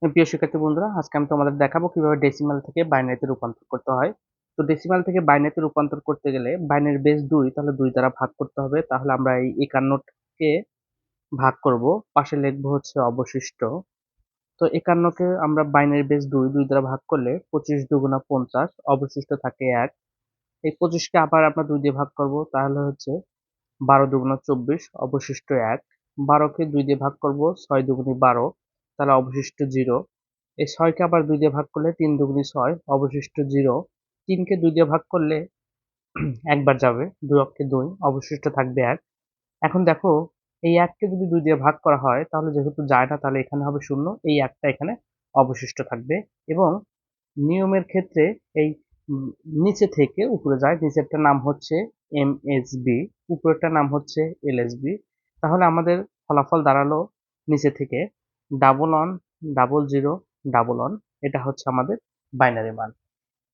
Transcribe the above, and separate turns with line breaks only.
প্রিয় শিক্ষার্থী বন্ধুরা, আজকে আমি তোমাদের দেখাবো কিভাবে ডেসিমাল থেকে বাইনারিতে রূপান্তর করতে হয়। তো ডেসিমাল থেকে বাইনারিতে রূপান্তর করতে গেলে বাইনারি বেস 2, তাহলে 2 দ্বারা ভাগ করতে হবে। তাহলে আমরা এই 51 কে ভাগ করব, পাশে লিখবো হচ্ছে অবশিষ্ট। তো 51 কে আমরা বাইনারি বেস 2 দ্বারা ভাগ করলে 25 দুগুণা 50, অবশিষ্ট থাকে 1। এই 25 কে আবার আমরা 2 দিয়ে ভাগ করব, তাহলে হচ্ছে 12 দুগুণা 24, অবশিষ্ট 1। 12 কে 2 দিয়ে ভাগ করব, 6 দুগুণী 12, তাহলে অবশিষ্ট 0। এই 6 কে আবার 2 দিয়ে ভাগ করলে 3 দুগুণী 6, অবশিষ্ট 0। 3 কে 2 দিয়ে ভাগ করলে একবার যাবে, 2 অক্ষে 2, অবশিষ্ট থাকবে 1। এখন দেখো, এই 1 কে যদি 2 দিয়ে ভাগ করা হয়, তাহলে যেহেতু যায় না, তাহলে এখানে হবে 0, এই 1 টা এখানে অবশিষ্ট থাকবে। এবং নিয়মের ক্ষেত্রে এই উম, নিচে থেকে উপরে যায়, নিচেরটার নাম হচ্ছে এমএসবি, উপরেরটার নাম হচ্ছে এলএসবি। তাহলে আমাদের ফলাফল দাঁড়ালো নিচে থেকে 110000, এটা হচ্ছে আমাদের বাইনারি মান।